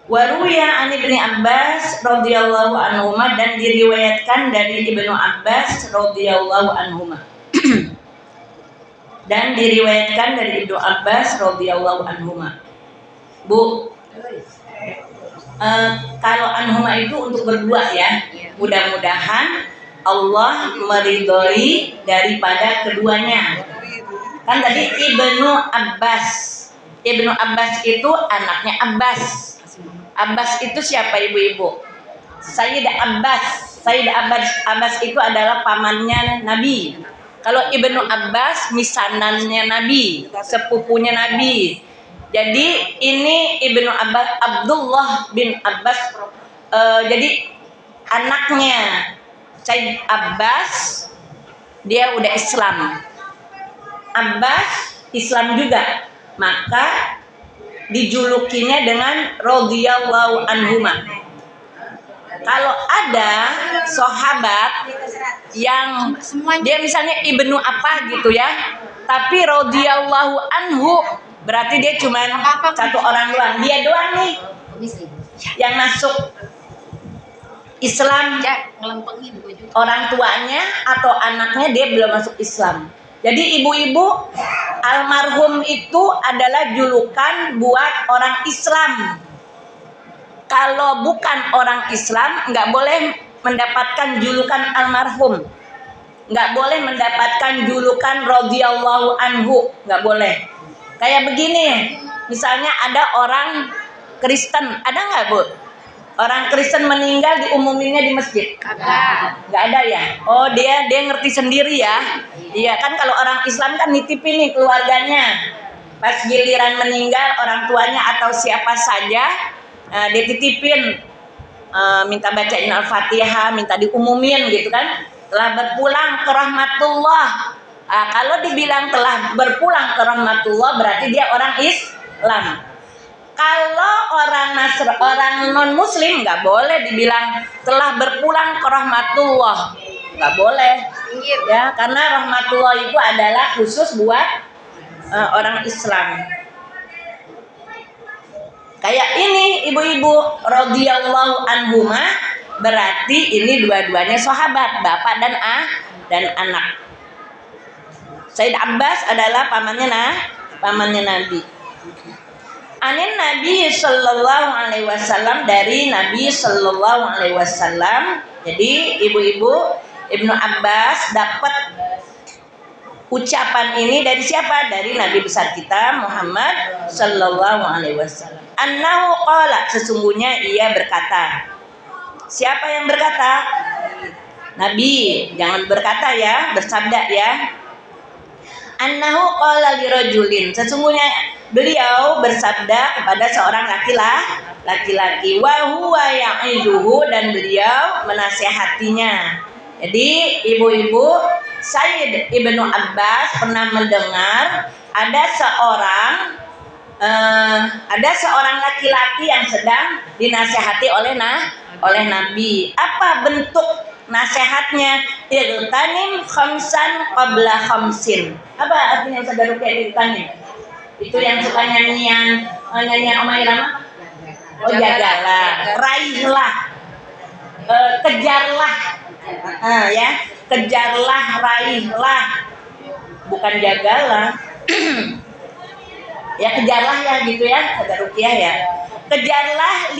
Waruya an Ibnu Abbas radhiyallahu anhuma, dan diriwayatkan dari Ibnu Abbas radhiyallahu anhuma. Dan diriwayatkan dari Ibnu Abbas radhiyallahu anhuma. Bu, kalau anhuma itu untuk berdua ya. Mudah-mudahan Allah meridhoi daripada keduanya. Kan tadi Ibnu Abbas. Ibnu Abbas itu anaknya Abbas. Abbas itu siapa ibu-ibu? Sayyidah Abbas. Sayyidah Abbas itu adalah pamannya Nabi. Kalau Ibnu Abbas misanannya Nabi, sepupunya Nabi. Jadi ini Ibnu Abbas, Abdullah bin Abbas. Jadi anaknya Sayyid Abbas, dia udah Islam. Abbas Islam juga, maka dijulukinya dengan radhiyallahu anhuma. Kalau ada sahabat yang dia misalnya ibnu apa gitu ya, tapi radhiyallahu anhu, berarti dia cuma satu orang doang, dia doang nih yang masuk Islam. Orang tuanya atau anaknya dia belum masuk Islam. Jadi ibu-ibu, almarhum itu adalah julukan buat orang Islam. Kalau bukan orang Islam, nggak boleh mendapatkan julukan almarhum, nggak boleh mendapatkan julukan radhiyallahu anhu, nggak boleh. Kayak begini, misalnya ada orang Kristen, ada nggak Bu? Orang Kristen meninggal diumuminnya di masjid? Nggak ada ya? Oh dia ngerti sendiri ya? Iya kan, kalau orang Islam kan nitipin nih keluarganya. Pas giliran meninggal orang tuanya atau siapa saja, dia titipin, minta bacain Al-Fatihah, minta diumumin gitu kan. Telah berpulang ke rahmatullah. Kalau dibilang telah berpulang ke rahmatullah, berarti dia orang Islam. Kalau orang non muslim nggak boleh dibilang telah berpulang ke rahmatullah, nggak boleh ya, karena rahmatullah itu adalah khusus buat orang Islam. Kayak ini ibu-ibu radhiyallahu anhuma, berarti ini dua-duanya sahabat, bapak dan anak. Sayyid Abbas adalah pamannya Nabi. Anin Nabi sallallahu alaihi wasallam, dari Nabi sallallahu alaihi wasallam. Jadi ibu-ibu, Ibnu Abbas dapat ucapan ini dari siapa? Dari Nabi besar kita Muhammad sallallahu alaihi wasallam. Annahu qala, sesungguhnya ia berkata. Siapa yang berkata? Nabi, jangan berkata ya, bersabda ya. Annahu qala lirajulin, sesungguhnya beliau bersabda kepada seorang laki-laki, wa huwa ya'iduhu, dan beliau menasihatinya. Jadi ibu-ibu, Sayyid Ibnu Abbas pernah mendengar ada seorang laki-laki yang sedang dinasihati oleh Nabi. Apa bentuk nasihatnya? Irtanim khamsan qabla khamsin. Apa artinya saudara kayak irtanim? Itu yang suka nyanyian Omah Irama. Oh, jagalah, raihlah, kejarlah, ya, kejarlah, raihlah, bukan jagalah. Ya kejarlah ya gitu ya, ada ruqyah ya. Kejarlah 5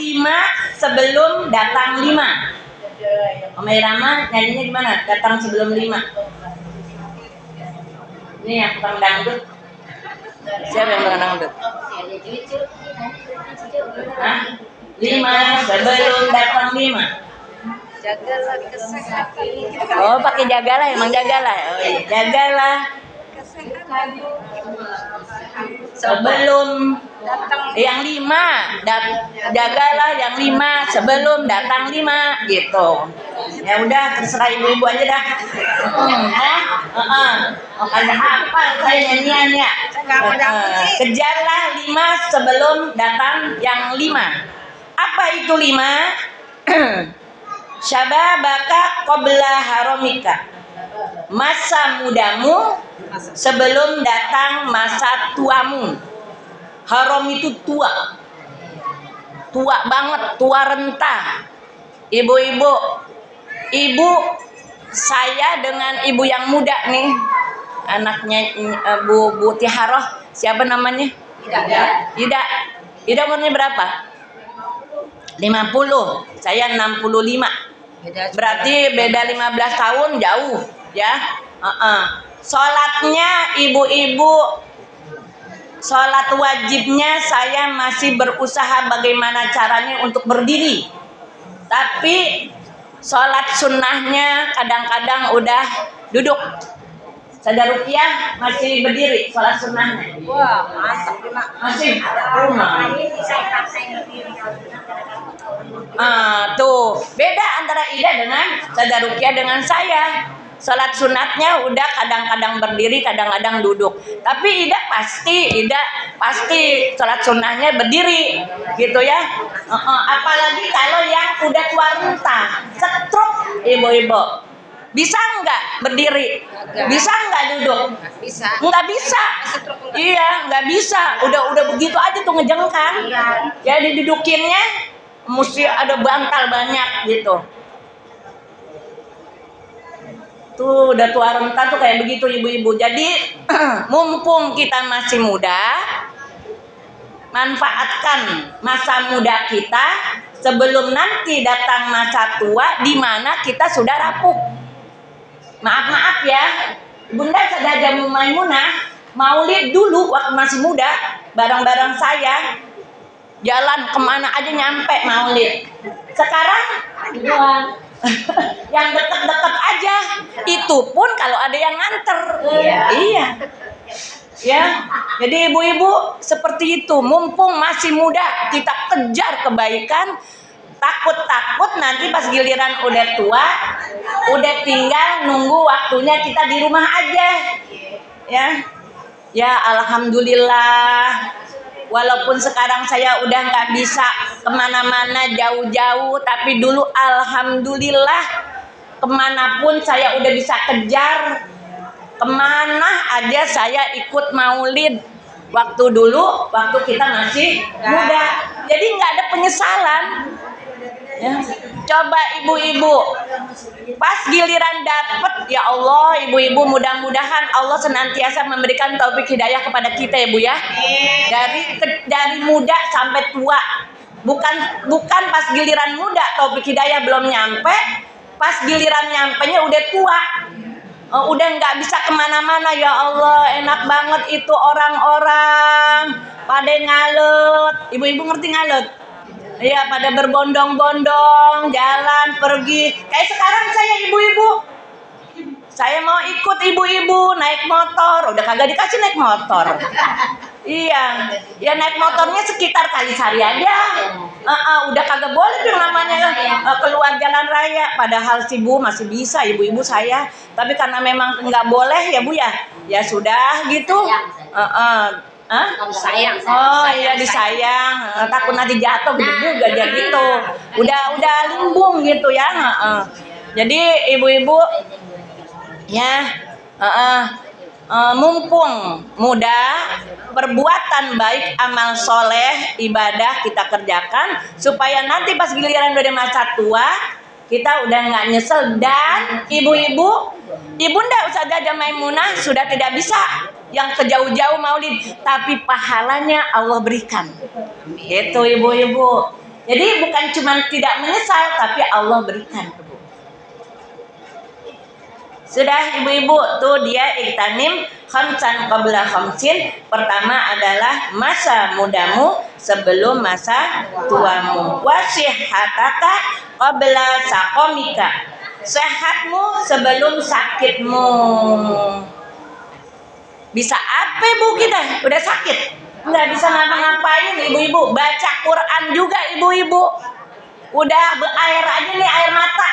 sebelum datang 5. Omah Irama nyanyinya gimana? Datang sebelum 5. Ini yang tukang dangdut. Siapa yang tukang dangdut? 5 sebelum datang 5. Jagalah kesehatan. Oh, pakai jagalah, emang jagalah. Oh iya, jagalah sebelum yang 5, jagalah yang 5 sebelum datang 5 gitu. Ya udah, terserah ibu-ibu aja dah. Makanya apa saya nyanyian ya? Kejarlah 5 sebelum datang yang 5. Apa itu 5? Syababaka qabla haramika, masa mudamu sebelum datang masa tuamu. Haram itu tua. tua banget, tua renta. Ibu-ibu, ibu saya dengan ibu yang muda nih, anaknya Bu Tiharoh, siapa namanya? Ida. Ida umurnya berapa? 50, saya 65. Berarti beda 15 tahun, jauh ya. Sholatnya ibu-ibu, sholat wajibnya saya masih berusaha bagaimana caranya untuk berdiri. Tapi sholat sunnahnya kadang-kadang udah duduk. Tadarukiyah masih berdiri sholat sunnahnya. Wah, mantap nih, Mak. Masih. Tuh beda antara Ida dengan tadarukiyah dengan saya. Sholat sunatnya udah kadang-kadang berdiri, kadang-kadang duduk. Tapi Ida pasti sholat sunnahnya berdiri, gitu ya. Apalagi kalau yang udah tua renta, stroke ibu-ibu, bisa nggak berdiri? Bisa nggak duduk? Bisa. Nggak bisa. Iya, nggak bisa. Udah begitu aja tuh ngejengkang. Jadi didudukinnya mesti ada bantal banyak gitu. Tuh udah tua renta tuh kayak begitu ibu-ibu. Jadi mumpung kita masih muda, manfaatkan masa muda kita sebelum nanti datang masa tua di mana kita sudah rapuh. Maaf ya, Bunda Sadah Maimunah maulid dulu waktu masih muda, bareng-bareng saya jalan kemana aja nyampe maulid. Sekarang yang deket-deket aja, itu pun kalau ada yang nganter. Iya. Ya, jadi ibu-ibu seperti itu, mumpung masih muda kita kejar kebaikan. Takut nanti pas giliran udah tua, udah tinggal nunggu waktunya kita di rumah aja. Ya alhamdulillah. Walaupun sekarang saya udah nggak bisa kemana-mana jauh-jauh, tapi dulu alhamdulillah kemanapun saya udah bisa kejar. Kemana aja saya ikut maulid. Waktu dulu, waktu kita masih muda. Jadi nggak ada penyesalan. Ya. Coba ibu-ibu, pas giliran dapet, ya Allah, ibu-ibu mudah-mudahan Allah senantiasa memberikan taufik hidayah kepada kita ya Bu ya. Dari muda sampai tua. Bukan pas giliran muda taufik hidayah belum nyampe, pas giliran nyampenya udah tua. Udah nggak bisa kemana-mana, ya Allah, enak banget itu orang-orang pada ngalut. Ibu-ibu ngerti ngalut? Iya, pada berbondong-bondong jalan pergi. Kayak sekarang saya ibu-ibu, saya mau ikut ibu-ibu naik motor, udah kagak dikasih naik motor. Iya, ya naik motornya sekitar Kalisari aja. Udah kagak boleh tuh namanya keluar jalan raya. Padahal si Bu masih bisa, ibu-ibu saya. Tapi karena memang nggak boleh ya Bu ya, ya sudah gitu. Sayang. Oh iya disayang, takut nanti jatuh gitu juga jadi gitu. Udah limbung gitu ya. Jadi ibu-ibu ya, mumpung muda, perbuatan baik, amal soleh, ibadah kita kerjakan supaya nanti pas giliran udah masa tua kita udah nggak nyesel. Dan ibu-ibu, Ibunda Ustazah Maimunah sudah tidak bisa yang kejauh-jauh maulid, tapi pahalanya Allah berikan. Itu ibu-ibu. Jadi bukan cuma tidak menyesal, tapi Allah berikan. Sudah ibu-ibu tuh dia iktanim khamsan qabla khamsin. Pertama adalah masa mudamu sebelum masa tuamu. Wasihhataka qabla saqamika. Sehatmu sebelum sakitmu. Bisa apa Bu kita? Udah sakit, nggak bisa ngapa-ngapain ibu-ibu. Baca Quran juga ibu-ibu. Udah berair aja nih, air mata.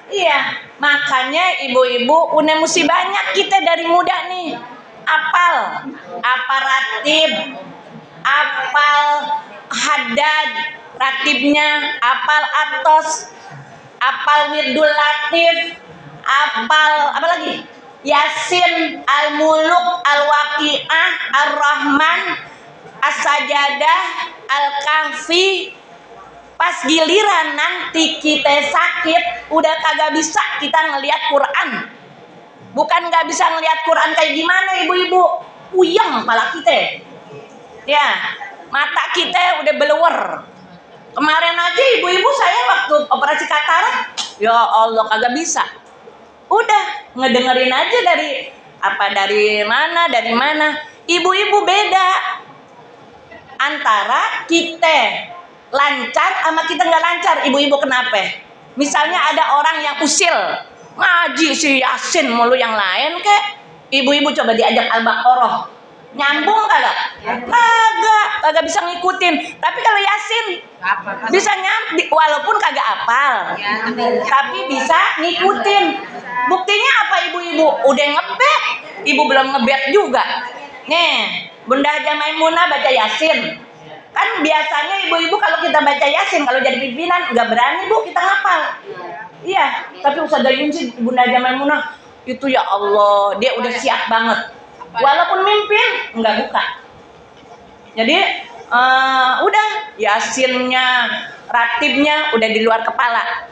Iya, makanya ibu-ibu udah mesti banyak kita dari muda nih. Apal ratib, apal haddad ratibnya, apal atos, apal wirdul latif, apal apa lagi? Yasin, Al-Muluk, Al-Waqi'ah, Ar-Rahman, As-Sajadah, Al-Kahfi, Pas giliran nanti kita sakit, udah kagak bisa kita ngelihat Quran. Bukan nggak bisa ngelihat Quran kayak gimana ibu-ibu, puyeng kepala kita. Ya, mata kita udah belewer. Kemarin aja ibu-ibu saya waktu operasi katarak, ya Allah kagak bisa. Udah ngedengerin aja dari mana. Ibu-ibu beda antara kita lancar sama kita nggak lancar. Ibu-ibu kenapa? Misalnya ada orang yang usil ngaji si Yasin mulu yang lain kek, ibu-ibu coba diajak Al-Baqarah, nyambung kagak bisa ngikutin. Tapi kalau Yasin bisa walaupun kagak apal, tapi bisa ngikutin. Buktinya apa ibu-ibu? Udah ngebet, ibu belum ngebet juga. Nih, Bunda Haja Maimunah baca Yasin. Kan biasanya ibu-ibu kalau kita baca Yasin, kalau jadi pimpinan nggak berani bu kita ngapal. Iya, tapi Ustaz Dayun sih Bunda Haja Maimunah itu ya Allah, dia udah siap banget. Walaupun mimpin nggak buka. Jadi udah Yasinnya, ratibnya udah di luar kepala.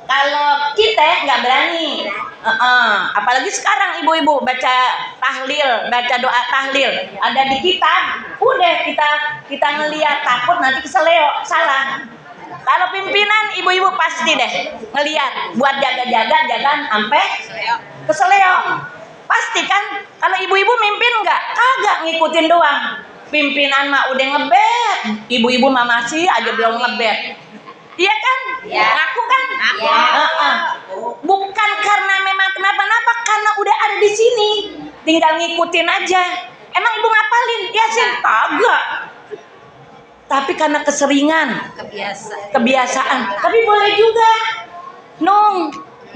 Kalau kita nggak berani, apalagi sekarang ibu-ibu baca tahlil, baca doa tahlil, ada di kitab, udah kita ngeliat takut nanti keseleo, salah. Kalau pimpinan ibu-ibu pasti deh ngeliat buat jaga-jaga jangan sampai keseleo. Pasti kan, kalau ibu-ibu mimpin kagak ngikutin doang. Pimpinan mah udah ngebet, ibu-ibu mah masih aja belum ngebet. Iya kan? Ya. Ngaku kan? Ya. Bukan karena memang kenapa-napa, karena udah ada di sini, tinggal ngikutin aja. Emang ibu ngapalin? Yasin? Kagak. Tapi karena keseringan, kebiasaan. Tapi boleh juga.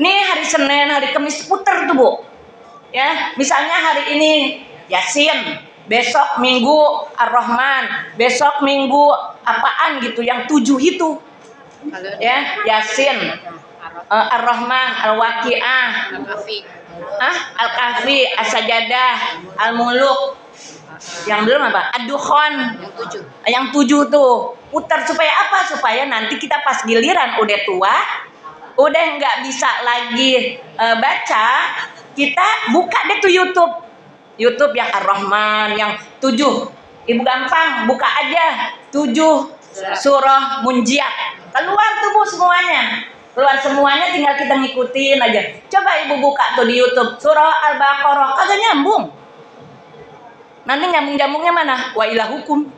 Nih hari Senin, hari Kamis puter tuh bu. Ya, misalnya hari ini Yasin, besok Minggu Ar-Rahman, besok Minggu apaan gitu, yang 7 itu. Ya, Yasin, Ar-Rahman, Al-Waqi'ah, Al-Kahfi, As-Sajadah, Al-Muluk. Yang belum apa? Ad-Dukhan. Yang 7 tuh. Putar supaya apa? Supaya nanti kita pas giliran udah tua, udah nggak bisa lagi baca, kita buka deh tuh YouTube yang Ar-Rahman, yang 7. Ibu gampang, buka aja 7 surah Munjiat. Keluar tuh bu semuanya. Keluar semuanya, tinggal kita ngikutin aja. Coba ibu buka tuh di YouTube surah Al-Baqarah, kagak nyambung. Nanti nyambung-nyambungnya mana? Wa ilah hukum.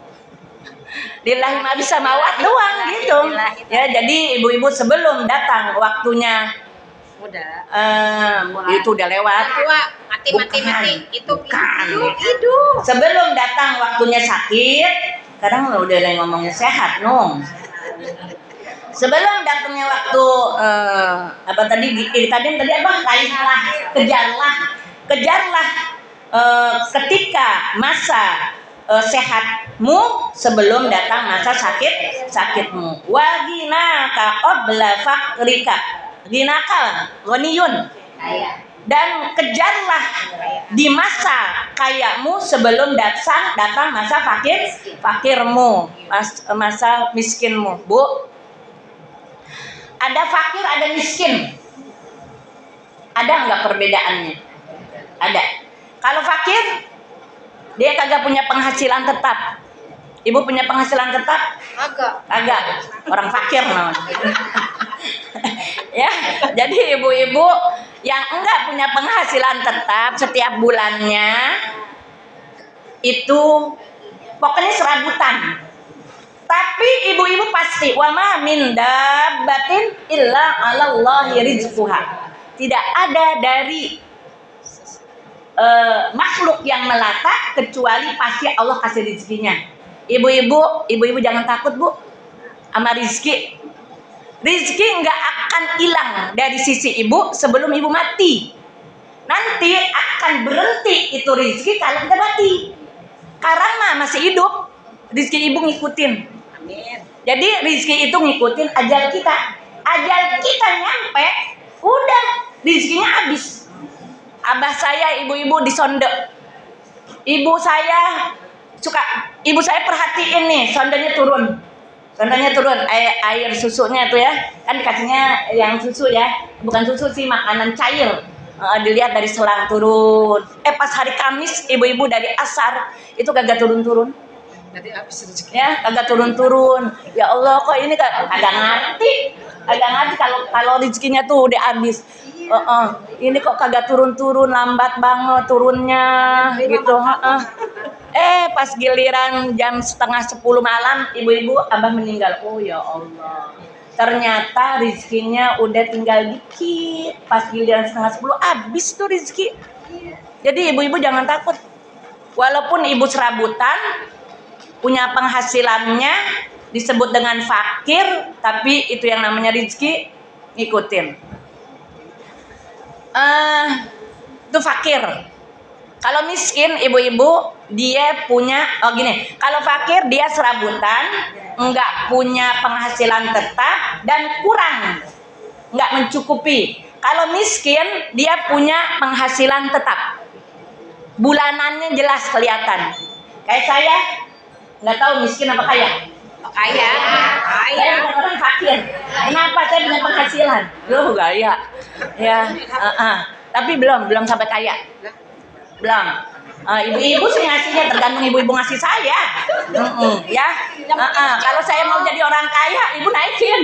Lillahi ma bisa mawat doang gitu. Ya, jadi ibu-ibu sebelum datang waktunya itu udah lewat. Mati. Itu hidup. Sebelum datang waktunya sakit, kadang udah ngomongnya sehat, Sebelum datangnya waktu tadi apa? Kejarlah ketika masa sehatmu sebelum datang masa sakitmu. Waginaka qabla fakrika. Ginaka ghaniyun. Dan kejarlah di masa kayamu sebelum datang masa fakirmu, masa miskinmu, Bu. Ada fakir, ada miskin. Ada nggak perbedaannya? Ada. Kalau fakir, dia kagak punya penghasilan tetap. Ibu punya penghasilan tetap? Agak. Orang fakir namanya. Ya, jadi ibu-ibu yang enggak punya penghasilan tetap setiap bulannya itu pokoknya serabutan. Tapi ibu-ibu pasti wa ma min dabbatin illa 'alallahi rizquha. Tidak ada dari makhluk yang melata kecuali pasti Allah kasih rezekinya. Ibu-ibu jangan takut bu sama rizki. Rizki nggak akan hilang dari sisi ibu sebelum ibu mati. Nanti akan berhenti itu rizki kalau kita mati. Karena masih hidup, rizki ibu ngikutin. Amin. Jadi rizki itu ngikutin ajal kita. Ajal kita nyampe, udah rizkinya habis. Abah saya, ibu-ibu disonde. Ibu saya perhatiin nih, sondenya turun. Contohnya turun air susunya tuh ya, kan dikasihnya yang susu ya, bukan susu sih, makanan cair. Dilihat dari selang turun. Pas hari Kamis ibu-ibu dari asar itu kagak turun-turun. Jadi habis rezeki. Ya, kagak turun-turun. Ya Allah, kok ini kagak ngerti. Kagak ngerti kalau rezekinya tuh udah habis. Ini kok kagak turun-turun, lambat banget turunnya gitu. Pas giliran jam setengah 10 malam ibu-ibu abah meninggal. Oh ya Allah, ternyata rezekinya udah tinggal dikit. Pas giliran setengah 10 habis tuh rezeki. Jadi ibu-ibu jangan takut, walaupun ibu serabutan punya penghasilannya disebut dengan fakir, tapi itu yang namanya rezeki, ngikutin. Itu fakir. Kalau miskin ibu-ibu dia punya gini, kalau fakir dia serabutan, enggak punya penghasilan tetap dan kurang, enggak mencukupi. Kalau miskin dia punya penghasilan tetap, bulanannya jelas kelihatan. Kayak saya nggak tahu miskin apa kaya. Kaya. Saya bukan orang fakir. Kenapa saya punya penghasilan? Loh gaya. Ya, tapi belum sampai kaya. Belum. Ibu-ibu sih ngasihnya tergantung ibu-ibu ngasih saya. Ya. Kalau saya mau jadi orang kaya, ibu naikin.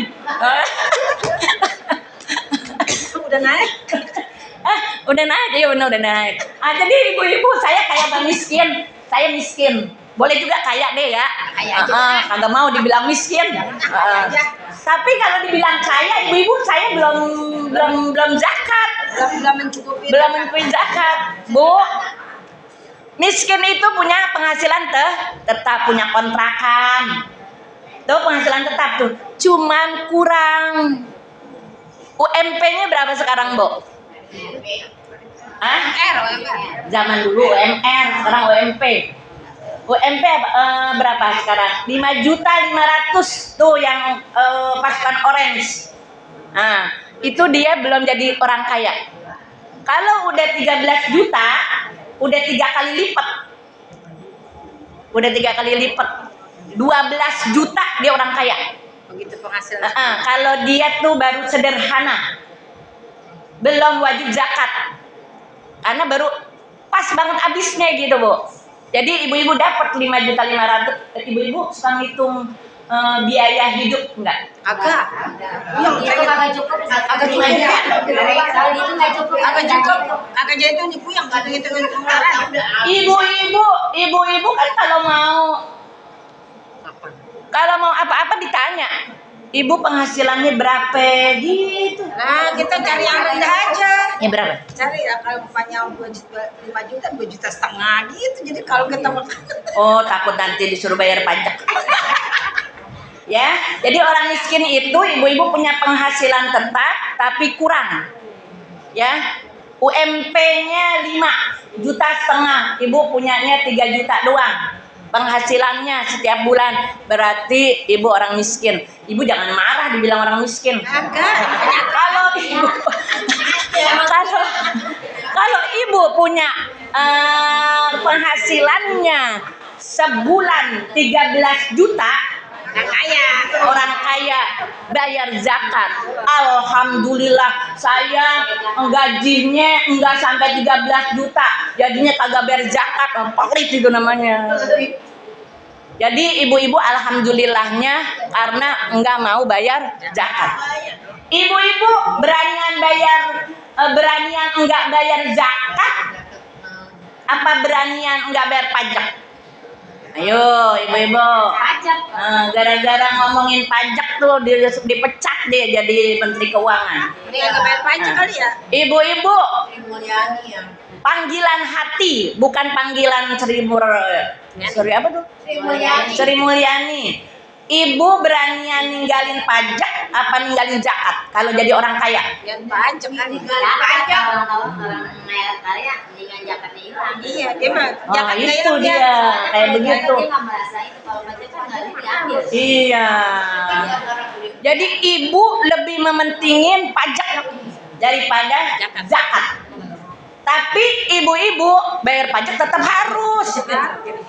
Udah naik. Udah naik, iya benar udah naik. Jadi ibu-ibu saya kayak bang miskin, saya miskin. Boleh juga kaya deh ya. Kaya aja. Kagak mau dibilang miskin. Tapi kalau dibilang kaya, ibu-ibu saya belum zakat. Belum mencukupi. Belum mencukupi zakat, Bu. Miskin itu punya penghasilan tetap, punya kontrakan. Tuh penghasilan tetap tuh. Cuman kurang. UMP-nya berapa sekarang, Bu? Zaman dulu UMR, sekarang UMP. UMP berapa sekarang? 5.500.000 tuh yang pasukan orange. Nah, itu dia belum jadi orang kaya. Kalau udah 13 juta, udah 3 kali lipat. Udah 3 kali lipat. 12 juta dia orang kaya. Begitu penghasilan. Kalau dia tuh baru sederhana, belum wajib zakat, karena baru pas banget habisnya gitu, Bu. Jadi ibu-ibu dapat 5.500.000. Ibu-ibu suka ngitung biaya hidup enggak? Agak. Itu agak cukup. Agak cukup. Kalau itu nggak cukup. Agak cukup. Agak jadi itu nipu yang gitu Ibu-ibu kan kalau mau apa-apa ditanya, ibu penghasilannya berapa gitu. Nah, kita cari yang rendah aja. Ya berapa? Cari ya kalau upahnya 5 juta, 2,5 juta gitu. Jadi kalau kita makan. Oh, takut nanti disuruh bayar pajak. Ya, jadi orang miskin itu ibu-ibu punya penghasilan tetap tapi kurang. Ya. UMP-nya 5,5 juta, ibu punyanya 3 juta doang. Penghasilannya setiap bulan, berarti ibu orang miskin. Ibu jangan marah dibilang orang miskin. Kalau ibu punya penghasilannya sebulan 13 juta, orang kaya bayar zakat. Alhamdulillah, saya gajinya enggak sampai 13 juta, jadinya kagak bayar zakat. Pelit itu namanya. Jadi ibu-ibu alhamdulillahnya karena enggak mau bayar zakat. Ibu-ibu beranian enggak bayar zakat apa beranian enggak bayar pajak? Ayo ibu-ibu. Pajak. Gara-gara ngomongin pajak tuh dipecat deh jadi Menteri Keuangan. Ini agak bayar pajak kali ya. Ibu-ibu, Mulyani ya. panggilan hati bukan panggilan Sri apa tuh? Sri Mulyani. Ibu beranian ninggalin pajak apa ninggalin zakat kalau jadi orang kaya? Yang pajak kali. Pajak. Kalau orang kaya dengan zakatnya hilang. Iya, dia mah zakatnya Itu dia kayak begitu. Dia nggak merasa itu kalau pajak kan nggak diambil. Iya. Jadi ibu lebih mementingin pajak daripada zakat. Tapi ibu-ibu bayar pajak tetap harus.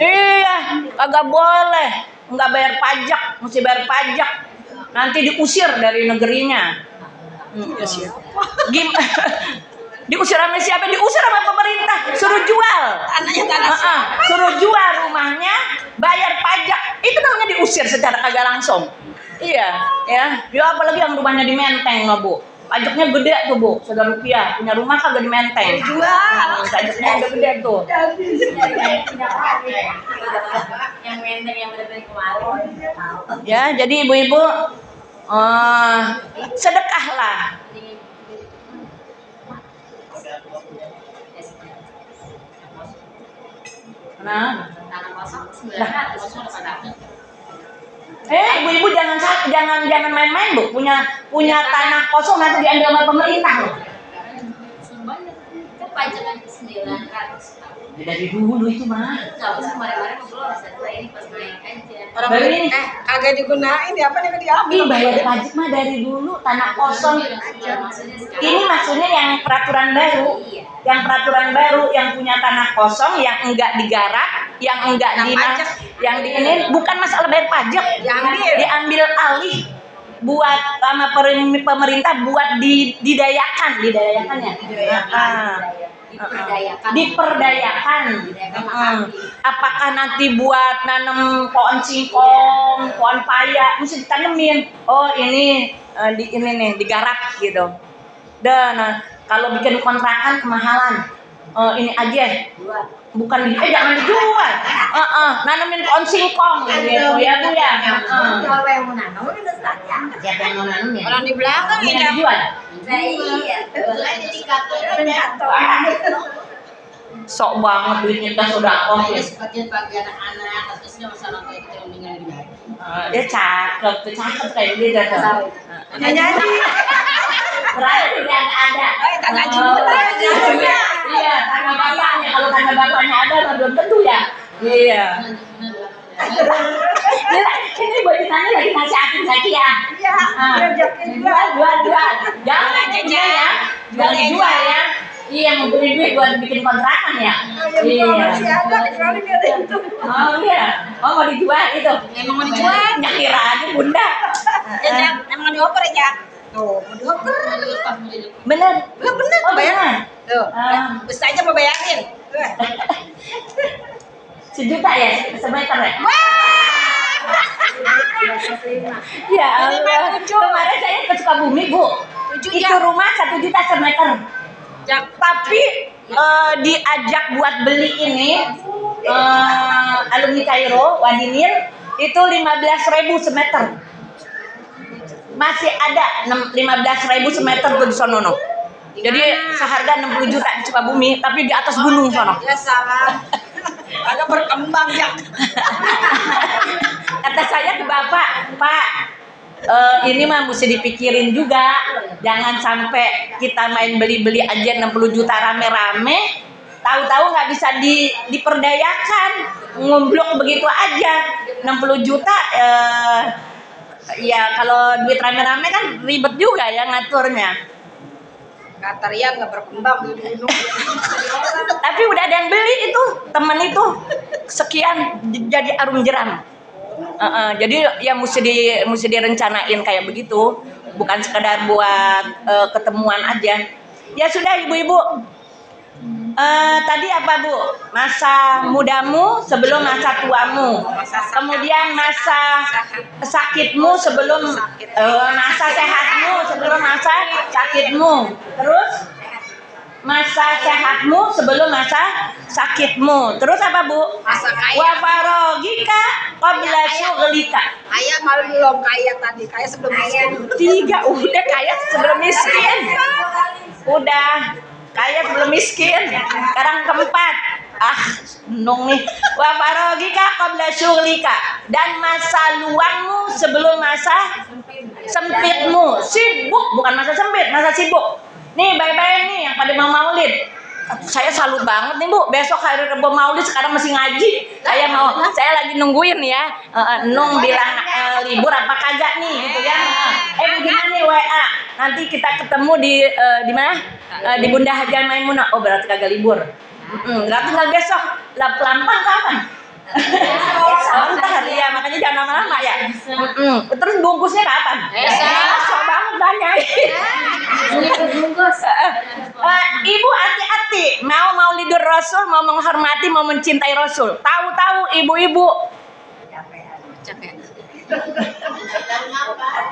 Iya, kagak boleh. nggak bayar pajak, mesti bayar pajak, nanti diusir dari negerinya. Ya siapa? Diusir sama siapa? Diusir sama pemerintah, suruh jual. Tanahnya tanah siapa? Suruh jual rumahnya, bayar pajak. Itu namanya diusir secara kagak langsung. Iya, ya. Dia apalagi yang rumahnya di Menteng, loh, Bu. Pajaknya gede tuh, Bu. Saudara Rupiah punya rumah kagak di Menteng. Jual. Pajaknya udah gede tuh. Yang menteng yang benar-benar kemarin. Ya, jadi ibu-ibu sedekahlah. Nah, Tanah kosong 900 kosong. ibu-ibu jangan main-main, Bu. Punya tanah kosong nanti diambil sama pemerintah loh. Banyak. Kan pajaknya 900. Dari dulu itu mah. Enggak usah kemarin-kemarin ngobrol setelah ini pas naik aja. Orang Baru ini. kagak digunain ya apa nih diambil. Bayar pajak mah dari dulu tanah kosong. Ini maksudnya yang peraturan baru. Yang peraturan baru yang punya tanah kosong yang enggak digarap, yang enggak Pajak. yang di ini bukan masalah bayar pajak. Diambil alih buat sama pemerintah buat didayakan ya. Diperdayakan. Apakah nanti buat nanam pohon singkong, pohon paya, mesti ditanemin. Oh ini ini nih digarap gitu. Dan kalau bikin kontrakan kemahalan, ini aja. Bukan jangan dijual. Nanamin pohon singkong gitu ya Bu ya. Siapa yang mau nanam udah saja. Siapa yang mau nanam ya? Orang di belakang Ini ini dijual. Nah, iya. Kebetulan jadi kantor. Sok banget duitnya kita sudah Dia sebagian bagi anak-anak, terus dia masalah kayak gitu yang tinggal di bagi. dia cakep kayak dia tuh. nyanyi. Berarti tidak ada. Kagak jual. Iya, tanah bapaknya. Kalau tanah bapaknya ada, belum tentu ya. Iya. Ini buat ditanya lagi nasihatin saya ya. Iya. Jual. Jangan aja ya. Jual ya. Iya, mau beli duit buat bikin kontrakan ya. Iya. Oh iya. Oh mau dijual itu. Emang mau dijual? Nyakira aja bunda. Emang dioper ya? Tuh, mau dioper. Bener. Bener, Oh bayar. bener. Tuh, bisa aja mau bayarin. Tuh. 1 juta ya semeter ya. Ya Allah. Kemarin saya ke Sukabumi Bu. Itu rumah 1 juta semeter. Tapi diajak buat beli ini alumni Kairo Wadinil itu 15.000 semeter. Masih ada 15.000 semeter tuh di sono. Jadi seharga 60 juta di Sukabumi, tapi di atas gunung sono. Ya salah. Agak berkembang ya. Kata saya ke Bapak, Pak, ini mah mesti dipikirin juga. Jangan sampai kita main beli-beli aja 60 juta rame-rame, tahu-tahu nggak bisa diperdayakan, ngumblok begitu aja. 60 juta, ya kalau duit rame-rame kan ribet juga ya ngaturnya. Kata Ria nggak berkembang di gunung. Tapi udah ada yang beli itu, temen itu sekian jadi arum jeram. Jadi ya mesti direncanain kayak begitu, bukan sekedar buat ketemuan aja. Ya sudah ibu-ibu. Tadi apa Bu? Masa mudamu sebelum masa tuamu. Kemudian masa sakitmu sebelum masa sehatmu sebelum masa sakitmu. Terus masa sehatmu sebelum masa sakitmu. Terus apa Bu? Masa kaya. Wa farogika qabla syughlika. Kaya malu belum kaya tadi, kaya sebelum miskin. 3 udah kaya sebelum miskin. Udah kaya sebelum miskin. Sekarang keempat. Nung nih. Wa farogika qabla syughlika. Dan masa luangmu sebelum masa sempitmu. Sibuk, bukan masa sempit, masa sibuk. Nih, bye-bye nih yang pada mau maulid. Saya salut banget nih Bu. Besok hari Rebo maulid, sekarang masih ngaji. Saya lagi nungguin ya. Nung bilang libur apa kagak nih gitu ya. Begini nih WA. Nanti kita ketemu di mana? Di Bunda Hajar Maimunah. Oh berarti kagak libur. Berarti tinggal besok. Lah pelampang kapan? Sebentar ya, makanya jangan lama-lama ya. Terus bungkusnya kapan? Sok banget nanya. Ibu hati-hati, mau lidur Rasul, mau menghormati, mau mencintai Rasul. Tahu-tahu ibu-ibu.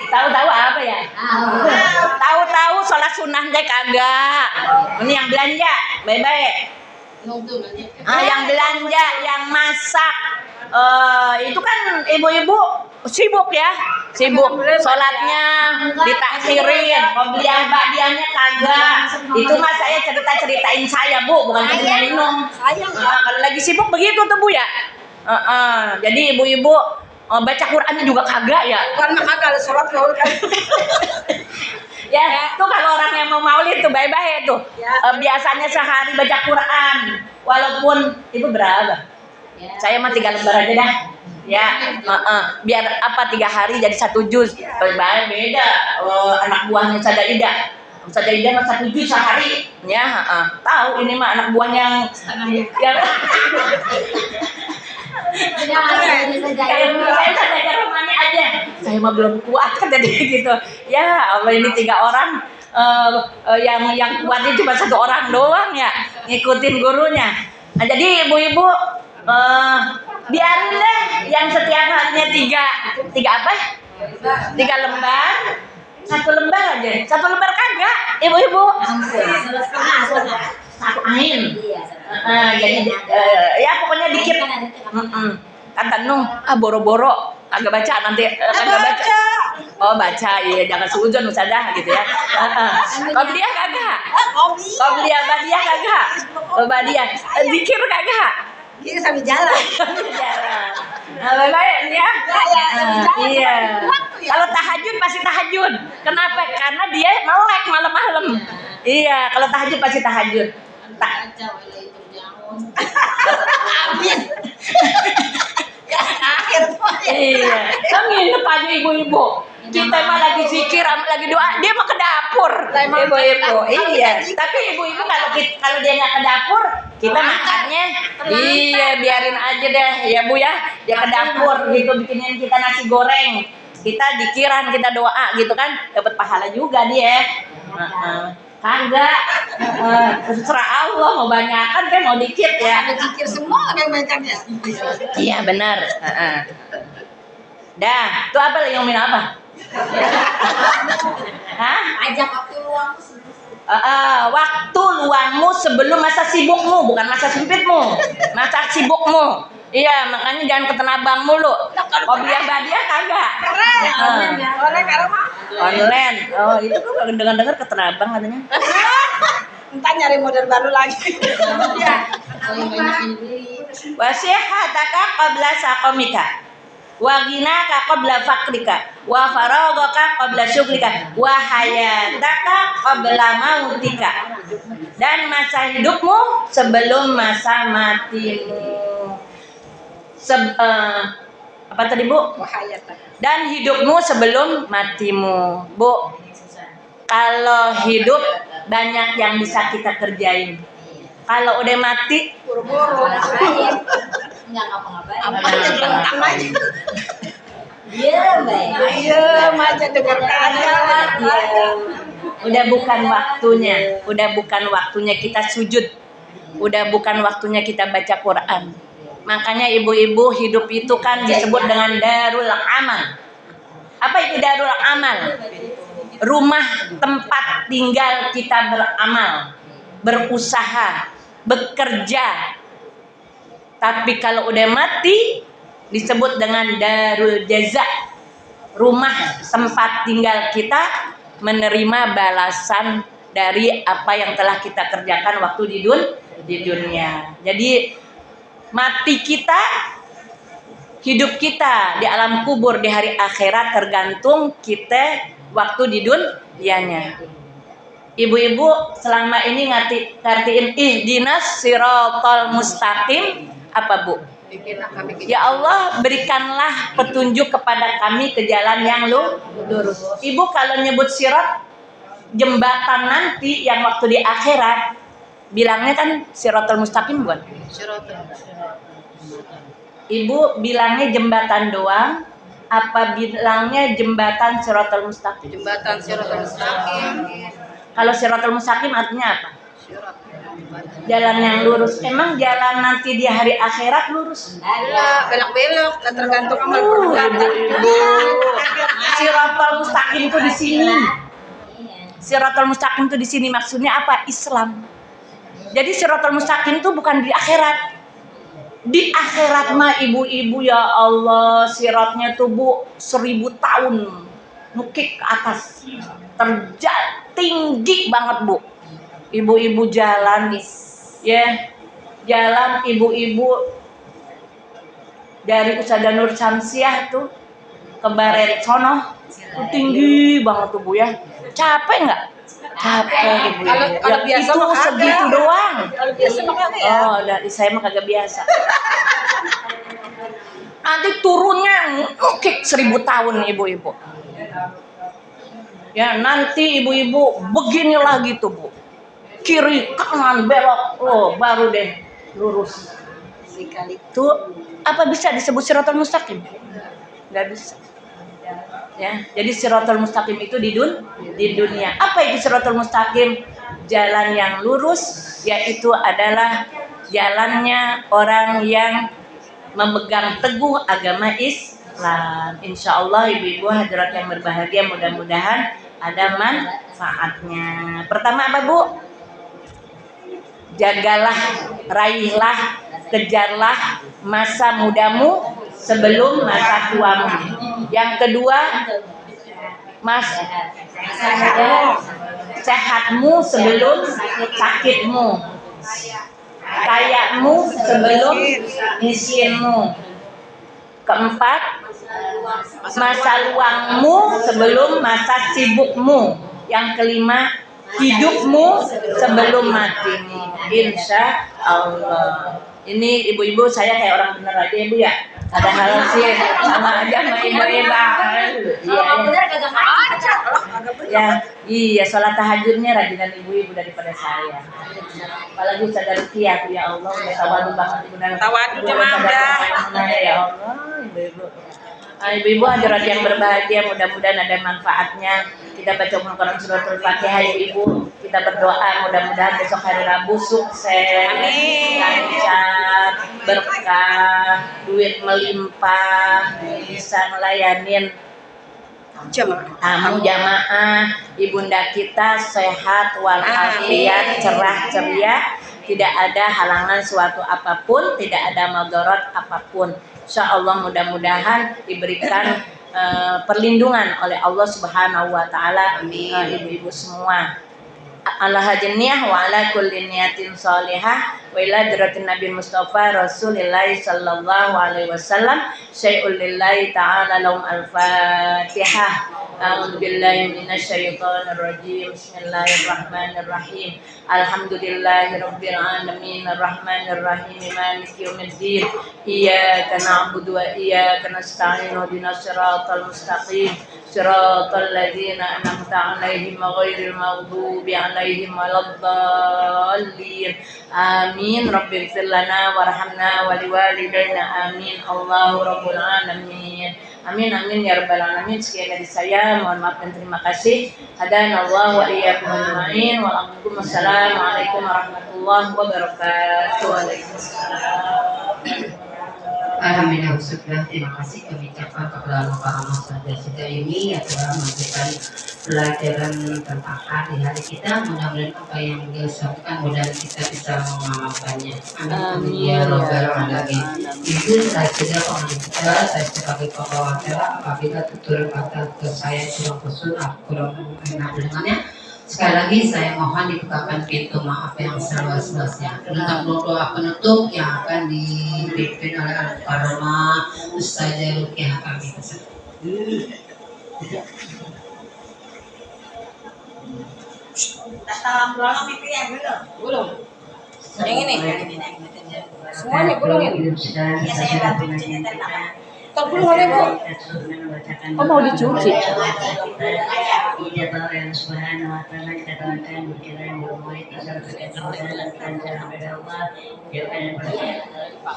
Tahu-tahu apa ya? Tahu-tahu sholat sunnahnya kagak. Ini yang belanja, baik-baik. Yang belanja, yang masak. Itu kan ibu-ibu sibuk ya, sibuk sholatnya ditakhirin, pembelian bakdianya kagak. Itu mah saya ceritain saya Bu, bukan cerita minum. Kalau lagi sibuk begitu tuh Bu ya. Jadi ibu-ibu baca Qurannya juga kagak ya. Bukan mah kagak sholat gaul kan. Ya, tuh kalau orang yang mau maulid tuh baik-baik tuh. Biasanya sehari baca Quran, walaupun itu berapa? Saya mah 3 lembar aja dah. Ya, biar apa 3 hari jadi 1 juz. Baik beda. Anak buahnya Ustazah Ida. Ustazah Ida mah 1 juz sehari. Ya, tahu ini mah anak buahnya yang kayak saya saja rumahnya aja. Saya mah belum kuat kan jadi gitu. Ya Allah, ini 3 orang yang kuatnya cuma 1 orang doang ya, ngikutin gurunya. Nah, jadi ibu-ibu biarin deh yang setiap harinya 3 apa? 3 lembar. 1 lembar aja. 1 lembar kagak, ibu-ibu. Satu angin. Jadi ya pokoknya dikit. Kata Nung, boro-boro agak baca nanti kagak baca. Oh baca, iya jangan suzon Ustazah gitu ya. Qobliyah kagak? Qobliyah badiah kagak? Badiah, zikir kagak? Ini sambil jalan. Baik ya. Iya. Kalau tahajud pasti tahajud. Kenapa? Karena dia melek malam-malam. Iya, kalau tahajud pasti tahajud. Amin. Ya akhir Iya, kan nginep aja ibu-ibu. Kita mah lagi zikir, lagi doa, dia mah ke dapur. Ibu-ibu, iya. Tapi ibu-ibu kalau dia nggak ke dapur, kita makannya, iya biarin aja deh, ya Bu ya. Dia ke dapur gitu bikinin kita nasi goreng. Kita dikiran, kita doa gitu kan, dapat pahala juga dia. Kagak, terserah Allah mau banyakan kan mau dikit ya. Zikir semua yang bacanya. Iya benar. Dah, itu apa lagi ngomongin apa? Hah? Ajak waktu luang. Waktu luangmu sebelum masa sibukmu, bukan masa sempitmu, masa sibukmu. Iya, makanya jangan ke Tanah Abang mulu. Qobliyah badiah kagak. Online. Oh, itu kok dengar-dengar ke Tanah Abang katanya. Entah nyari model baru lagi. Wasihataka qabla saqamika. Wa ghinaka qabla fakrika. Wa faragaka qabla syukrika. Wa hayataka qabla mautika. Dan masa hidupmu sebelum masa matimu. Apa tadi Bu? Dan hidupmu sebelum matimu. Bu, kalau hidup banyak yang bisa kita kerjain. Kalau udah mati, Buru-buru. Nggak ngapa-ngapain. Tentang aja. Iya, baik. Iya, aja dengar kata. udah bukan waktunya. Udah bukan waktunya kita sujud. Udah bukan waktunya kita baca Quran. Makanya ibu-ibu hidup itu kan disebut dengan darul amal. Apa itu darul amal? Rumah tempat tinggal kita beramal, berusaha, bekerja. Tapi kalau udah mati disebut dengan darul jaza. Rumah tempat tinggal kita menerima balasan dari apa yang telah kita kerjakan waktu di dunia. Jadi mati kita, hidup kita di alam kubur di hari akhirat tergantung kita waktu di dunianya. Ibu-ibu selama ini ngertiin ihdinas siratal mustaqim apa Bu? Ya Allah berikanlah petunjuk kepada kami ke jalan yang lurus. Ibu kalau nyebut sirat jembatan nanti yang waktu di akhirat bilangnya kan siratal mustaqim bukan? Ibu bilangnya jembatan doang, apa bilangnya jembatan Shiratal Mustaqim? Jembatan Shiratal Mustaqim. Kalau Shiratal Mustaqim artinya apa? Jembatan. Jalan yang lurus. Emang jalan nanti di hari akhirat lurus? Belok-belok, tergantung amal Ibu, perbuatan. Shiratal Mustaqim itu di sini. Shiratal Mustaqim itu di sini maksudnya apa? Islam. Jadi Shiratal Mustaqim itu bukan di akhirat. Di akhirat mah ibu-ibu ya Allah, siratnya tuh Bu 1000 tahun nukik ke atas. Tinggi banget Bu. Ibu-ibu jalan ya. Jalan ibu-ibu dari Ustazah Nur Syamsiah tuh ke Baret sono. Tuh tinggi banget tuh Bu ya. Capek enggak? Capek ibu. Kalau biasa itu mah segitu kagak. doang. Kalau biasa mah kagak ya. Oh, dari saya mah kagak biasa. Nanti turunnya ngukik 1000 tahun ibu-ibu. Ya nanti ibu-ibu begini lagi tuh Bu. Kiri kanan belok, oh baru deh lurus. Sekali. Tuh apa bisa disebut Shiratal Mustaqim? Nggak bisa. Ya, jadi Shiratal Mustaqim itu di dunia. Apa itu Shiratal Mustaqim? Jalan yang lurus, yaitu adalah jalannya orang yang memegang teguh agama Islam. Insya Allah ibu-ibu hadirat yang berbahagia, mudah-mudahan ada manfaatnya. Pertama apa Bu? Jagalah, raihlah, kejarlah masa mudamu sebelum masa tuamu. Yang kedua, sehatmu sebelum sakitmu, kayamu sebelum miskinmu. Keempat, masa luangmu sebelum masa sibukmu. Yang kelima, hidupmu sebelum matimu. Insya Allah. Ini ibu-ibu saya kayak orang bener aja ya Bu ya. Ada hal sih sama aja sama ibu-ibu. Ya, iya sholat tahajudnya rajinan ibu-ibu daripada saya. Apalagi Ustazah Ruqyah ya Allah, udah tawadu banget ibu dan Tawadu mah udah. ya Allah, ibu-ibu. Ibu-ibu hadirat yang berbahagia, mudah-mudahan ada manfaatnya. Kita baca Al-Quran Suratul Fatihah ibu-ibu. Kita berdoa mudah-mudahan besok hari Rabu sukses, lancar, berkah, duit melimpah, bisa ngelayanin tamu jamaah, ibunda kita sehat walafiat, cerah ceria, tidak ada halangan suatu apapun, tidak ada madharat apapun. Insya Allah mudah-mudahan diberikan perlindungan oleh Allah Subhanahu Wa Taala ibu-ibu semua. Ala hajniyah wa ala kulli niyatin shalihah wa ila hadratin Nabi Mustafa Rasulillah sallallahu alaihi wasallam syai'ul lillahi ta'ala lahum al-Fatihah. A'udzu billahi minasyaitonir rajim. Bismillahirrahmanirrahim. Alhamdulillahirabbil alamin arrahmanir rahim maliki yaumiddin. Iyyaka na'budu wa iyyaka nasta'in ihdinas siratal mustaqim. Siratal ladzina an'amta 'alaihim ghairil maghdubi 'alaihim waladdallin. Amin. Rabbighfir lana warhamna wa liwalidayna. Amin. Allahu rabbul alamin. Amin amin ya rabbal alamin. Sekian dari saya, mohon maaf dan terima kasih. Hadanallahu wa iyyakum ajmain. Wassalamualaikum warahmatullahi wabarakatuh. Waalaikumsalam. Alhamdulillah syukur, terima kasih kami ucapkan kepada para masyarakat ini yang telah memberikan pelajaran tentang hari kita. Mudah-mudahan apa yang beliau sampaikan mudah-mudahan kita bisa mengamalkannya. Amin ya rabbal alamin. Itu saya sudah pengalaman kita, saya sebagai pembawa acara apabila tutur kata ke saya kurang khusus, kurang enak dengannya. Sekali lagi saya mohon dibukakan pintu maaf yang seluas-luasnya. Untuk doa penutup yang akan dipimpin oleh Al-Karama Ustazah Ruqyah kami. Belum. Yang ini. Semuanya belum ini. Ya saya bantu cerita. Stop dulu boleh Bu. Oh, mau dicuci? Ijabah yang subhanahu wa ta'ala kita doakan berkira yang bermurid asal berkata dan lancar kepada Allah jauhkan yang Oh,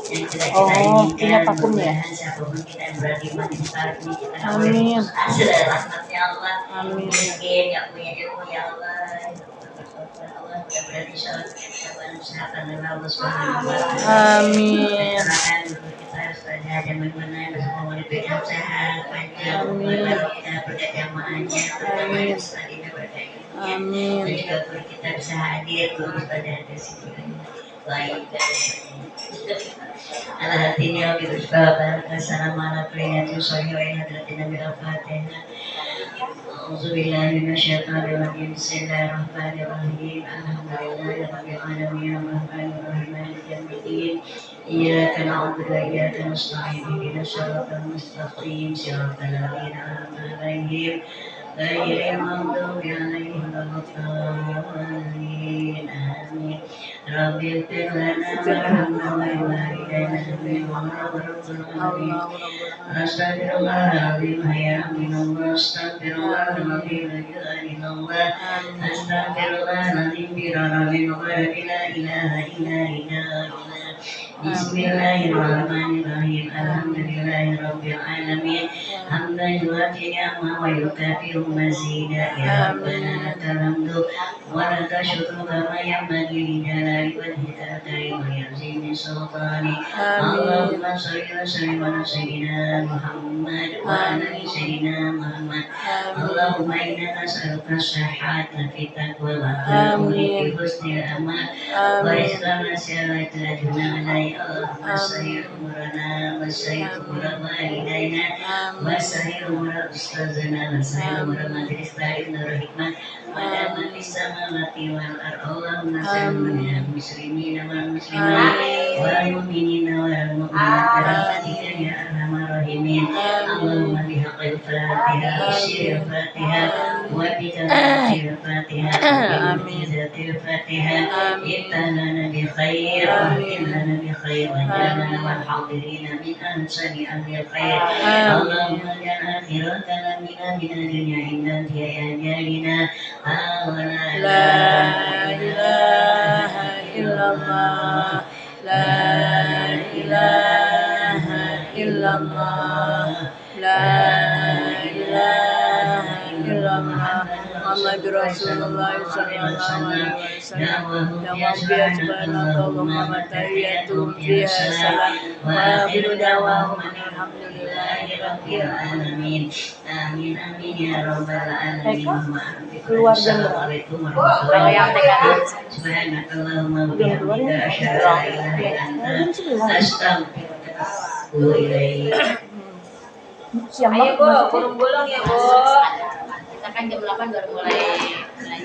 kita punya inginkan vakumnya. mudah-mudahan siapapun kita yang beriman di saat ini kita Amin. hasil dari rahmatnya Allah. Amin. Mungkin yang punya ilmu ya Allah. Allah mudah-mudahan insya Allah kita kesehatan dengan Allah Subhanahu wa Ta'ala. Amin. Silakan guru kita Ustazah dan bagaimana semua diberikan sehat, panjang, umur, kita berjamaahnya, terutama Ustazah berkaitannya. Amin. Dan juga guru kita bisa hadir, guru Ustazah di sini. Baik, ala hatinya kita sebab assalamualaikum warahmatullahi wabarakatuh. Auzubillahi minasyaitonirrajim. Bismillahirrahmanirrahim. Alhamdulillahirabbil alamin. Arrahmanirrahim. Maliki yaumiddin. Iyyaka na'budu wa iyyaka nasta'in. Ihdinas siratal mustaqim. Shiratal ladzina an'amta 'alaihim ghairil maghdubi 'alaihim waladdallin. Amin. Rabbil ighfir lana warhamna wa walidayna wa rabbana Astaghfirullahaladzim, ya aminallah, astaghfirullahaladzim, la ilaha illallah, astaghfirullahaladzim, birarabbillah, la ilaha illallah. Bismillahirrahmanirrahim. Alhamdulillahi rabbil alamin. Hamdan yuwafi ni'amahu wa yukafi'u mazida. Ya Rabbana lakal hamdu wa lakal syukru kama yanbaghi li jalali wajhika al-karim wa yazimi sultani. Allahumma shalli wa sallim ala sayyidina Muhammad wa ala sayyidina Muhammad. Allahumma inna nas'aluka as-sihhata fi taqwa wa al-amni fi husnil amal wa rizqan wasi'atan la junaha alayhi. Allahumma sahih umurana wa sahih umur walidayna wa sahih umur ustazana wa sahih umur majlis ta'lim nur hikmah wa damat bis-samawati wal ardh. Allahumma salli ala muslimina wal muslimat wal mu'minina wal mu'minat bi rahmatika ya arhamar rahimin. Allahumma bihaqqil Fatihah syiril Fatihah wa bikatil Fatihah wa bi'izatil Fatihah ibtalana bi khair wa ibtalana bi khair wa jalana wal hadirin min ansani ahli khair. Allahumma ja'al akhir kalamina min dunya inda ya jalina La ilaha illallah. La ilaha illallah. La ilaha illallah. Muhammadur Rasulullah sallallahu alaihi wasallam. Ya Rabbi subhanallah wa tahiyyatu fiha salam wa akhiru da'wahum alhamdulillahi rabbil alamin. Amin amin ya rabbal alamin. Keluarga Assalamualaikum warahmatullahi wabarakatuh. Subhanakallahumma wa bihamdika asyhadu an la ilaha illa anta astaghfiruka wa atubu ilaik. Siang Ayo banget. Bu, burung-burung ya Bu. Kita kan jam 8 baru mulai